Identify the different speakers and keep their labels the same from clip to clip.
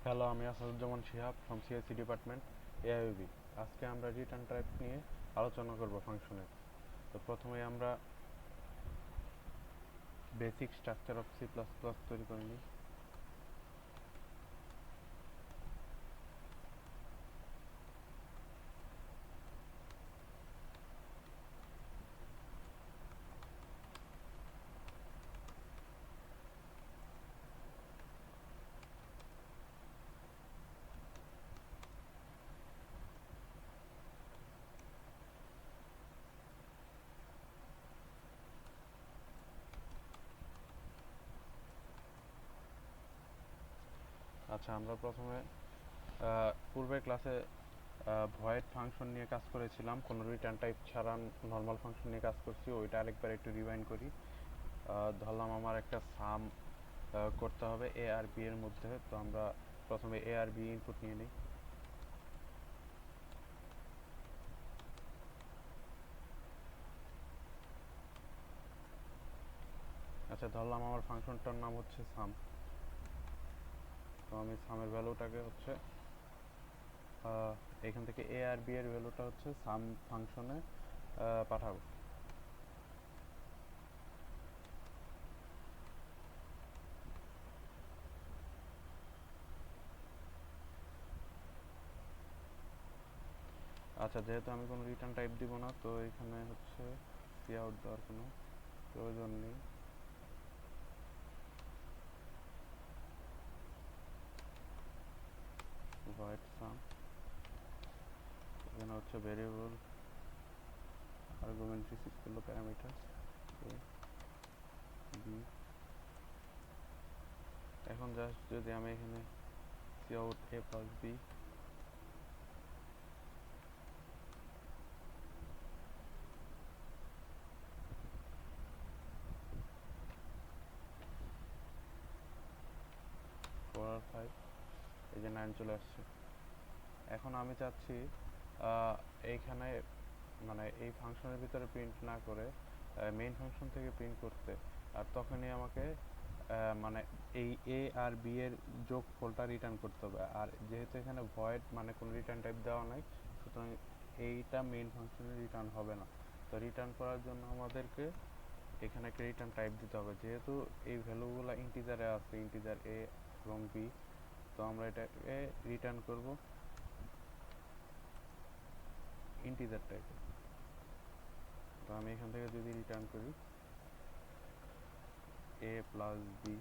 Speaker 1: Hello, আমি Asaduzzaman Shihab from CSC department AIUB. আজকে আমরা রিটার্ন টাইপ নিয়ে আলোচনা করব ফাংশনের। তো প্রথমে আমরা basic structure of C plus plus তৈরি করে নিই। আচ্ছা, আমরা প্রথমে পূর্বের ক্লাসে ভয়েড ফাংশন নিয়ে কাজ করেছিলাম, কোনো রিটার্ন টাইপ ছাড়া নর্মাল ফাংশন নিয়ে কাজ করছি। ওইটা আরেকবার একটু রিভাইন্ড করি। ধরলাম আমার একটা সাম করতে হবে এ আর বি এর মধ্যে। তো আমরা প্রথমে এ আর বি ইনপুট নিয়ে নিই। আচ্ছা, ধরলাম আমার ফাংশনটার নাম হচ্ছে সাম। তো আমি সামের ভ্যালুটাকে হচ্ছে এখান থেকে এ আর বি এর ভ্যালুটা হচ্ছে সাম ফাংশনে পাঠাবো। আচ্ছা, যেহেতু আমি কোনো রিটার্ন টাইপ দিব না, তো এখানে হচ্ছে সি আউট দেওয়ার কোনো প্রয়োজন নেই। ভয়েড সাম, এখানে হচ্ছে ভেরিয়েবল আর্গুমেন্ট রিসিভ করলো প্যারামিটার এ বি। এখন জাস্ট যদি আমি এখানে সি আউট এ প্লাস বি ফোর আর ফাইভ, এই যে 9 চলে আসছে। এখন আমি চাচ্ছি এইখানে মানে এই ফাংশনের ভিতরে প্রিন্ট না করে মেইন ফাংশন থেকে প্রিন্ট করতে। আর তখনই আমাকে মানে এই এ আর বি এর যোগফলটা রিটার্ন করতে হবে। আর যেহেতু এখানে ভয়েড মানে কোনো রিটার্ন টাইপ দেওয়া নাই, সুতরাং এইটা মেইন ফাংশনে রিটার্ন হবে না। তো রিটার্ন করার জন্য আমাদেরকে এখানে একটা রিটার্ন টাইপ দিতে হবে। যেহেতু এই ভ্যালুগুলো ইন্টিজারে আছে, ইন্টিজার এ এবং বি, তো আমরা এটাকে রিটার্ন করব ইন্টিজার টাইপে। তো আমি এখান থেকে যদি রিটার্ন করি এ প্লাস বি,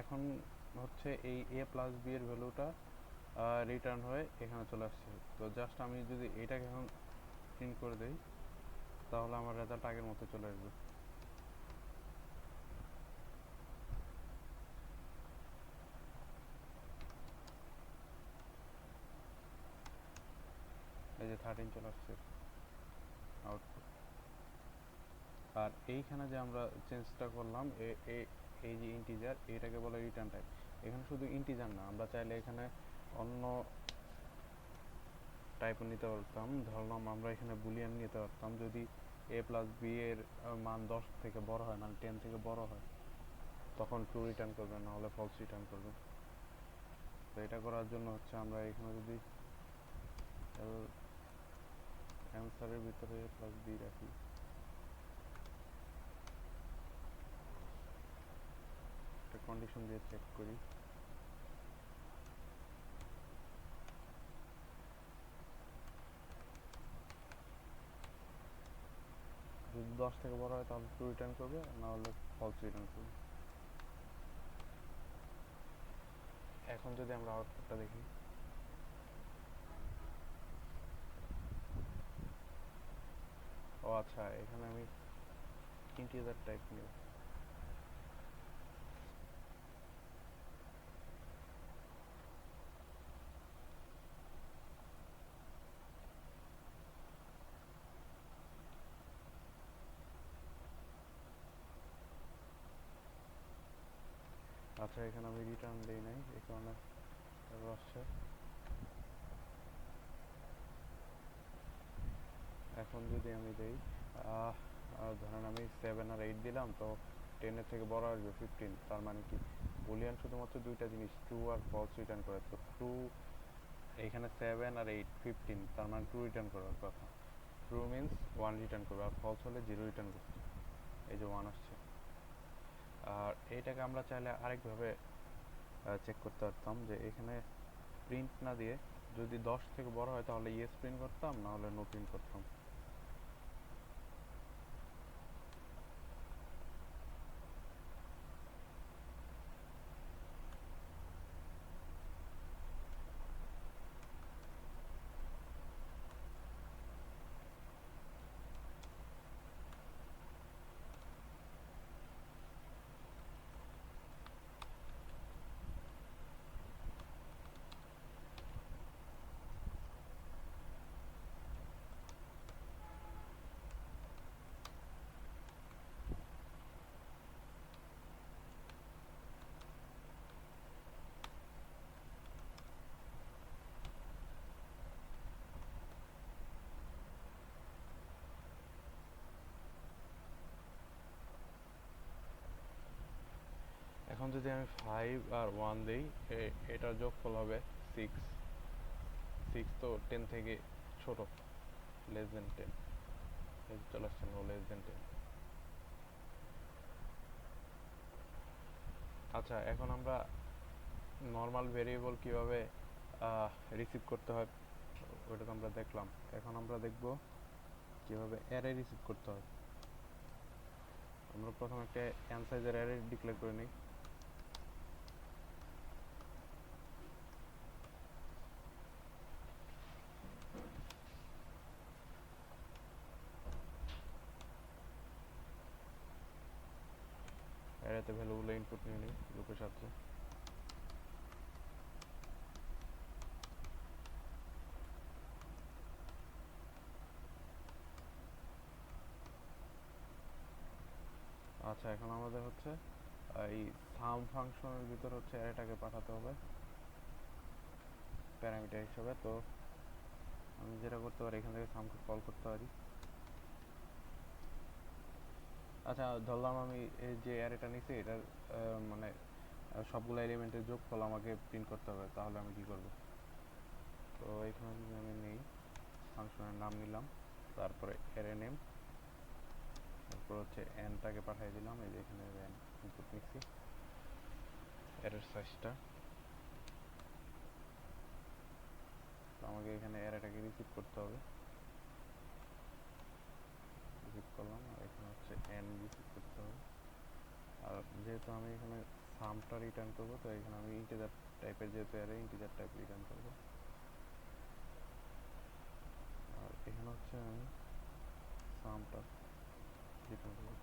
Speaker 1: এখন হচ্ছে এই এ প্লাস বি এর ভ্যালুটা রিটার্ন হয়ে এখানে চলে আসছে। তো জাস্ট আমি যদি এটাকে এখন প্রিন্ট করে দেই, তাহলে আমার রেজাল্ট আগের মতো চলে আসবে। এই যে 13 চলে আসছে আউটপুট। আর এইখানে যে আমরা চেঞ্জটা করলাম এই যে ইন্টিজার, এটাকে বলে রিটার্ন টাইপ। এখানে শুধু ইন্টিজার না, আমরা চাইলে এখানে অন্য টাইপও নিতে পারতাম। ধরলাম আমরা এখানে বুলিয়ান নিতে পারতাম। যদি এ প্লাস বি এর মান 10 থেকে বড় হয়, মানে 10 থেকে বড় হয়, তখন ট্রু রিটার্ন করবে, না হলে ফলস রিটার্ন করবে। তো এটা করার জন্য হচ্ছে আমরা এখানে যদি অ্যান্সারের ভিতরে এ প্লাস বি রাখি, একটা কন্ডিশন দিয়ে চেক করি। যদি 10 থেকে বড় হয় তাহলে ট্রু রিটার্ন করবে, না হলে ফলস রিটার্ন করবে। এখন যদি আমরা আউটপুটটা দেখি, ও আচ্ছা, এখানে আমি ইন্টিজার টাইপ নিব। আচ্ছা, এখানে আমি রিটার্ন দেই নাই, এই কারণে এরর আসছে। এখন যদি আমি দেই ধরেন আমি 7 আর 8 দিলাম, তো 10 এর থেকে বড় আসবে 15, তার মানে কি বুলিয়ান শুধুমাত্র দুইটা জিনিস ট্রু আর ফলস রিটার্ন করে। তো ট্রু এখানে 7 আর 8 15, তার মানে ট্রু রিটার্ন করার কথা। ট্রু মিন্স 1 রিটার্ন করবে, আর ফলস হলে 0 রিটার্ন করছে। এই যে 1 আসছে। আর এইটাকে আমরা চাইলে আরেকভাবে চেক করতে পারতাম, যে এখানে প্রিন্ট না দিয়ে যদি 10 থেকে বড় হয় তাহলে ইয়েস প্রিন্ট করতাম, না হলে নো প্রিন্ট করতাম। এখন যদি আমি 5 আর 1 দিই, এটার যোগফল হবে 6। 6 তো 10 থেকে ছোট, লেস দেন 10। এই যে চলে আসছে নো লেস দেন 10। আচ্ছা, এখন আমরা নর্মাল ভেরিয়েবল কিভাবে রিসিভ করতে হয় ওটা তো আমরা দেখলাম। এখন আমরা দেখব কিভাবে অ্যারে রিসিভ করতে হয়। আমরা প্রথমে একটা n সাইজের অ্যারে ডিক্লেয়ার করে নিই। অ্যারেতে ভ্যালুগুলো ইনপুট নিয়ে নিই লুপের সাথে। আচ্ছা, এখন আমাদের হচ্ছে এই সাম ফাংশনের ভিতর হচ্ছে অ্যারেটাকে পাঠাতে হবে প্যারামিটার হিসেবে। তো আমি যেটা করতে পারি, এখান থেকে সামকে কল করতে পারি। আচ্ছা, ধরলাম আমি এই যে অ্যারেটা নিছি, এটার মানে সবগুলো এলিমেন্টের যোগফল আমাকে প্রিন্ট করতে হবে, তাহলে আমি কি করব? তো এখানে যদি আমি নেই, ফাংশনের নাম নিলাম, তারপরে অ্যারে নেম, তারপর হচ্ছে এনটাকে পাঠিয়ে দিলাম। এই যে এখানে এন ইনপুট নিচ্ছি, অ্যারের সাইজটা। তো আমাকে এখানে অ্যারেটাকে রিসিভ করতে হবে। রিসিভ করলাম, আর এখানে হচ্ছে এন রিসিভ করতে হবে। আর যেহেতু আমি এখানে সামটা রিটার্ন করবো, তো এখানে আমি ইন্টিজার টাইপের, যেহেতু অ্যারে ইন্টিজার টাইপ রিটার্ন করবো। আর এখানে হচ্ছে আমি সামটা রিটার্ন করবো।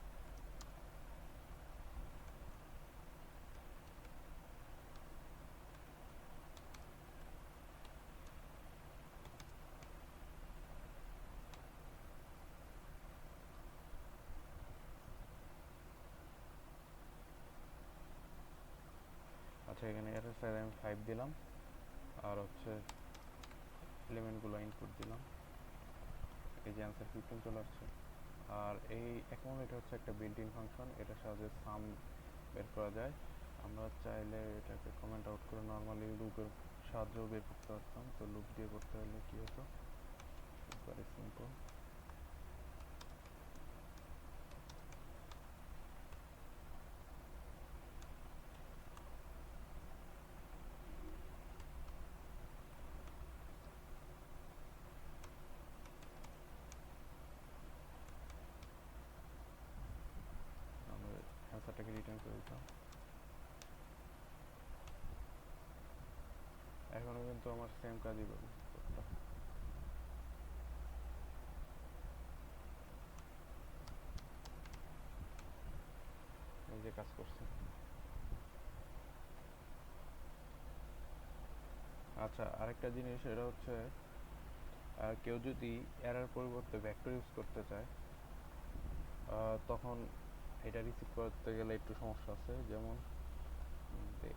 Speaker 1: আচ্ছা, এখানে অ্যারের সাইজ আমি 5 দিলাম, আর হচ্ছে এলিমেন্টগুলো ইনপুট দিলাম। এই যে অ্যান্সার 15 চলে আসছে। আর এই এখন এটা হচ্ছে একটা বিল্ট ইন ফাংশন, এটার সাহায্যে সাম বের করা যায়। আমরা চাইলে এটাকে কমেন্ট আউট করে নর্মালি লুপের সাহায্যেও বের করতে পারতাম। তো লুপ দিয়ে করতে হলে কি হতো, ভেরি সিম্পল। আমরা অ্যান্সারটাকে রিটার্ন করে দিতাম। এখনও কিন্তু আমার সেম কাজই করতাম। এই যে কাজ করছে। আচ্ছা, আরেকটা জিনিস, এটা হচ্ছে কেউ যদি এরার পরিবর্তে ভেক্টর ইউজ করতে চায়, তখন এটা রিসিভ করতে গেলে একটু সমস্যা আছে। যেমন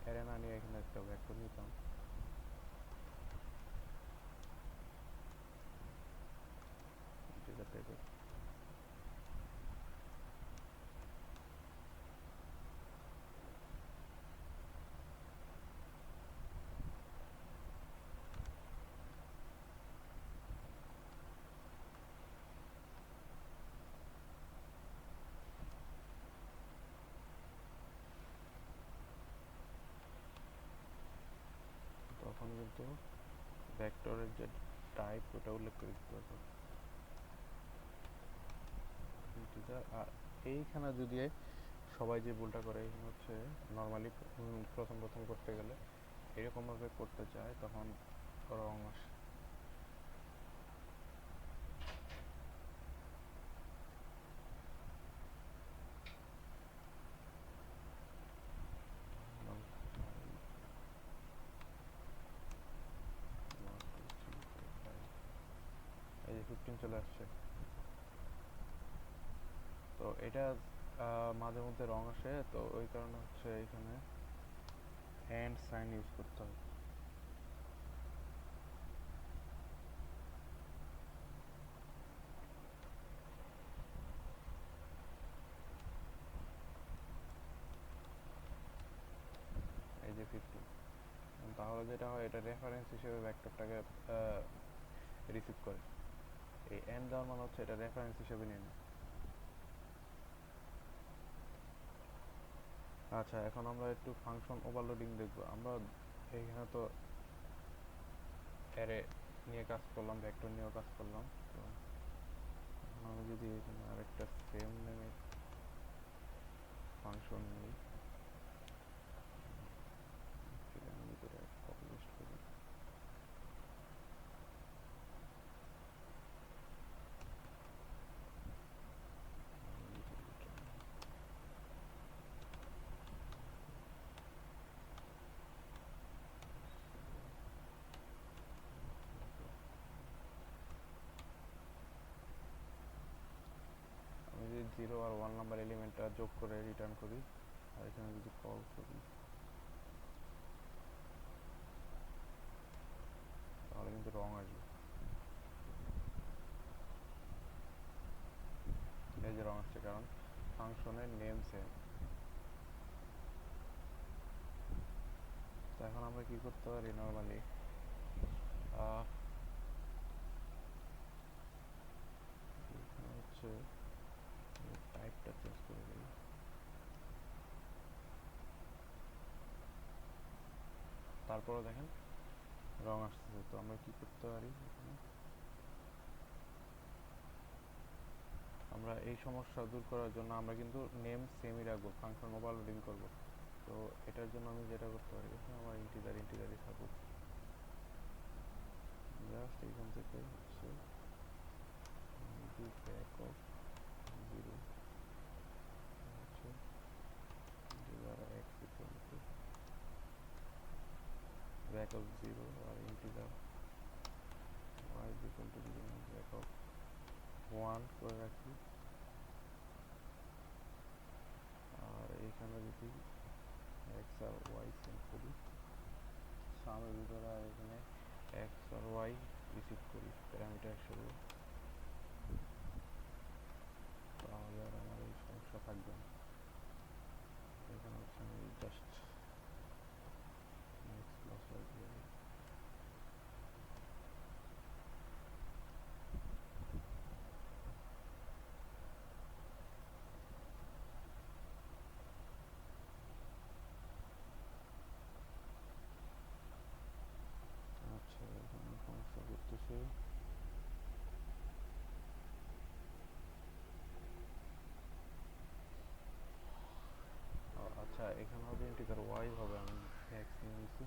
Speaker 1: অ্যারে না নিয়ে এখানে একটা ভেক্টর নিতাম, ইন্টিজার টাইপের। আমি কিন্তু ভেক্টরের যে টাইপ ওটা উল্লেখ করে দিতে পারবো। আর এইখানে যদি সবাই যে ভুলটা করে, এখানে হচ্ছে নর্মালি প্রথম প্রথম করতে গেলে এরকমভাবে করতে চায়, তখন রং আসে। এই যে 15 চলে আসছে। তো এটা মাঝে মধ্যে রং আসে, তো ওই কারণে হচ্ছে এখানে এন্ড সাইন ইউজ করতে হবে। এই যে 15, তাহলে যেটা হয় এটা রেফারেন্স হিসেবে ভেক্টরটাকে রিসিভ করে। এই এন্ড দেওয়ার মানে হচ্ছে এটা রেফারেন্স হিসেবে নিয়ে নেয়। আচ্ছা, এখন আমরা একটু ফাংশন ওভারলোডিং দেখব। আমরা এইখানে তো অ্যারে নিয়ে কাজ করলাম, ভেক্টর নিয়েও কাজ করলাম। তো আমি যদি এখানে আরেকটা সেম নেমে ফাংশন নিই, সেখানে ভিতরে কপি পেস্ট করি। আমি যদি 0 আর 1 নাম্বার এলিমেন্টটা যোগ করে রিটার্ন করি, আর এখানে যদি কল করি, তাহলে কিন্তু রং আসবে। এই যে রং আসছে, কারণ ফাংশনের নেম সেম। তো এখন আমরা কি করতে পারি, নর্মালি এখানে হচ্ছে টাইপটা চেঞ্জ করে দিই। তারপরে দেখেন রং আসতেছে। তো আমরা কি করতে পারি, এখানে আমরা এই সমস্যা দূর করার জন্য আমরা কিন্তু নেম সেমই রাখবো, ফাংশন ওভারলোডিং করব। তো এটার জন্য আমি যেটা করতে পারি, আমার ইন্টিজারই থাকুক, জাস্ট এইখান থেকে হচ্ছে ব্যাক অফ 0 হচ্ছে integer x equal to back of 0, আর ইন্টিজার y ইকুয়াল টু যদি আমি ব্যাক অফ 1 করে রাখি, আর এইখানে যদি x আর y সেন্ড করি, সামের ভিতরে আর এখানে x আর y রিসিভ করি প্যারামিটার হিসেবে, তাহলে আর আমার এই সমস্যা থাকবে না। এখানে হচ্ছে আমি জাস্ট x প্লাস y দিয়ে দিই। আচ্ছা, এখানে সমস্যা করতেছে। আচ্ছা, এখানে হবে ইন্টিজার y হবে, আমি x নিয়ে নিছি।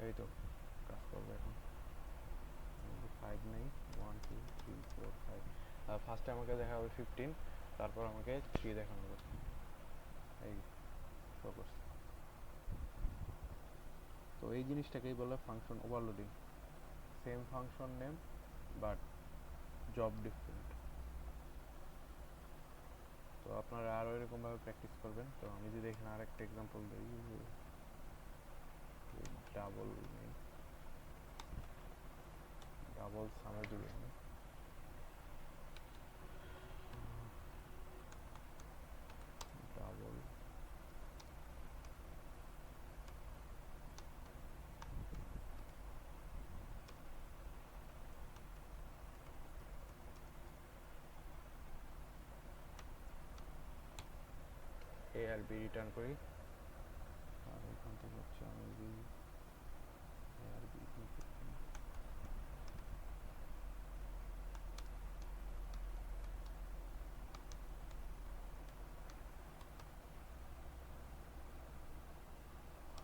Speaker 1: এই তো কাজ করবে এখন। 5 নেই, 1 2 3 4 5। ফার্স্টে আমাকে দেখা হবে 15, তারপর আমাকে 3 দেখানো হবে। এই শো করছে। তো এই জিনিসটাকেই বলে function overloading. Same function name but job different. তো আপনারা আরও এরকমভাবে প্র্যাকটিস করবেন। তো আমি যদি এখানে আরেকটা এক্সাম্পল দিই, ডাবল নেই, ডাবল সামের যদি আমি ডাবল এ আর বি রিটার্ন করি, আর এখান থেকে হচ্ছে আমি বি এ আর বি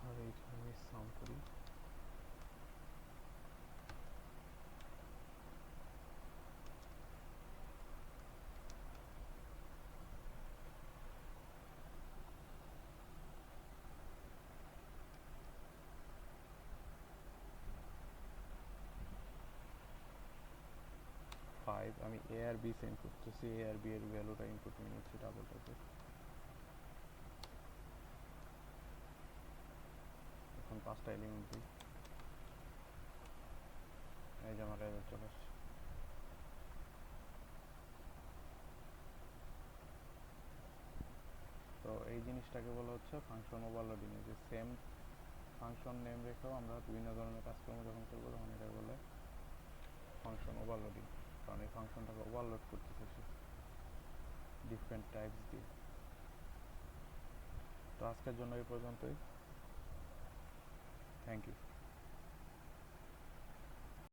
Speaker 1: আর এইখানে আমি সাম করি। ফাইভ আমি এ আর বি সেন্ড করতেছি, এ আর বি এর ভ্যালুটা ইনপুট নিয়ে নিচ্ছি ডাবল ট্যাপে। এখন 5টা এলিমেন্ট দিই, এই যে আমার রেজাল্ট চলে আসছে। তো এই জিনিসটাকে বলা হচ্ছে ফাংশন ওভারলোডিং। যে সেম ফাংশন নেম রেখেও আমরা বিভিন্ন ধরনের কাজকর্ম যখন করবো তখন এটা বলে ফাংশন ওভারলোডিং, কারণ এই ফাংশনটাকে ওভারলোড করতেছে সে ডিফারেন্ট টাইপস দিয়ে। তো আজকের জন্য এই পর্যন্তই, থ্যাংক ইউ।